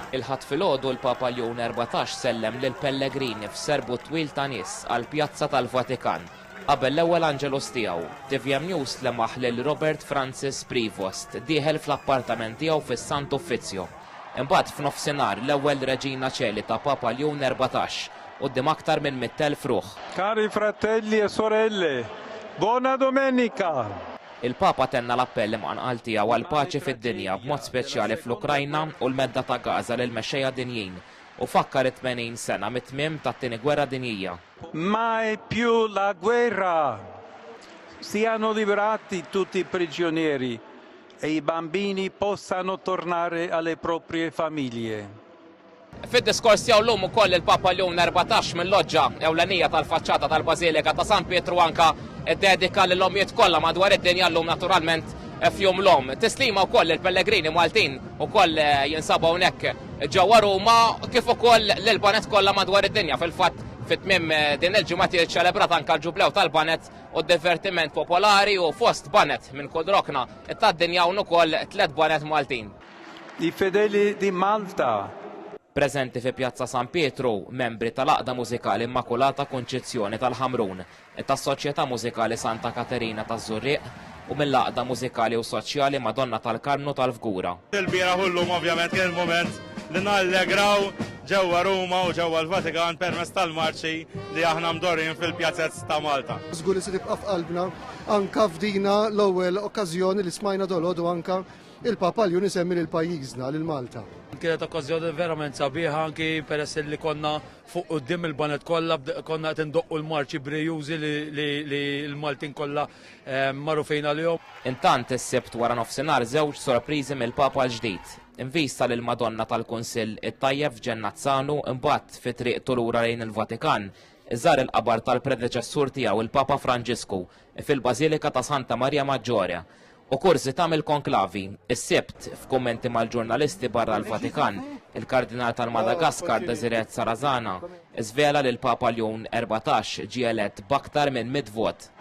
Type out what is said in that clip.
Il-ħadd filgħodu l-Papa Leon 14 sellem lil Pellegrini f'serbu twil ta' nies għall-Pjazza tal-Vatikan qabel l-ewwel Angelus tiegħu. TVM News lemaħ lil Robert Francis Prevost dieħel fl-appartament tiegħu fis-Sant Uffizzju. Imbagħad f'nofsinhar l-ewwel Reġina Ċeli ta' Papa Leon 14 quddiem aktar minn 100,000 ruħ. Cari fratelli e sorelle, buona domenica! Il-Papa tenna l-appell imqanqal tiegħu għal paċi fid-dinja b'mod speċjali fl-Ukrajna u l-medda ta' Gaza lil mexxejja dinjin u fakkar 80 sena mit-tmiem tat-tieni gwerra dinjija. Mai più la guerra! Siano liberati tutti i prigionieri e i bambini possano tornare alle proprie famiglie. Fid-diskors tiegħu llum ukoll il-Papa Leon 14 mill-loġġa ewlenija tal-faċċata tal-Bażilika ta' San Pietru anka ddedika lill-ommijiet kollha madwar id-dinja llum naturalment f'jum l-om. Tislima wkoll il-Pellegrini Maltin ukoll jinsabu hawnhekk ġewwa Ruma kif ukoll lill-banet kollha madwar id-dinja. Fil-fatt fit-tmiem din il-ġimgħa ċċelebrat anke l-ġublew tal-banet u d-divertiment popolari u fost banet minn kull rokna tad-dinja hawn ukoll 3 banet Maltin. I fedeli di Malta. Preżenti fi Pjazza San Pietru, membri tal-Aqda Mużikali Immakulata Konċezzjoni tal-Ħamrun, tas-Soċjetà Mużikali Santa Katerina taż-Żurrieq u mill-Aqda Mużikali u Soċjali Madonna tal-Karnu tal-Fgura. Il-bira kullum ovvjament kien il-moment li nallegraw ġewwa Ruma u ġewwa l-Vatikan permezz tal-marċi li aħna mdorrin fil-pjazzett ta' Malta. Żgur li se tibqa' f'qalbna anka f'dina l-ewwel okkażjoni li smajna dolodu anka il-Papa Leon isemmi lil pajjiżna lil Malta. Kienet okkażjoni verament sabiħa anki peress li konna fuq quddiem il-banet kollha konna qed indoqqu l-marċi brejjużi li l-Maltin kollha marru fejn għalihom. Intant is-Sibt wara nofsinhar żewġ sorpriżi mill-Papa l-ġdid. Invista lil Madonna tal-Kunsill it-Tajjeb f'Ġennazzanu imbagħad fi triq lura lejn il-Vatikan iżżar il-qabar tal-predeċessur tiegħu il-Papa Franġisku fil-Bażilika ta' Santa Marja Maġġore. U kursi tagħmel konklavi, is-Sibt f'kummenti mal-ġurnalisti barra l-Vatikan, il-Kardinal tal-Madagaskar Desiree Sarazana żvela li l-Papa Leon 14 ġie elett b'aktar minn 100 vot.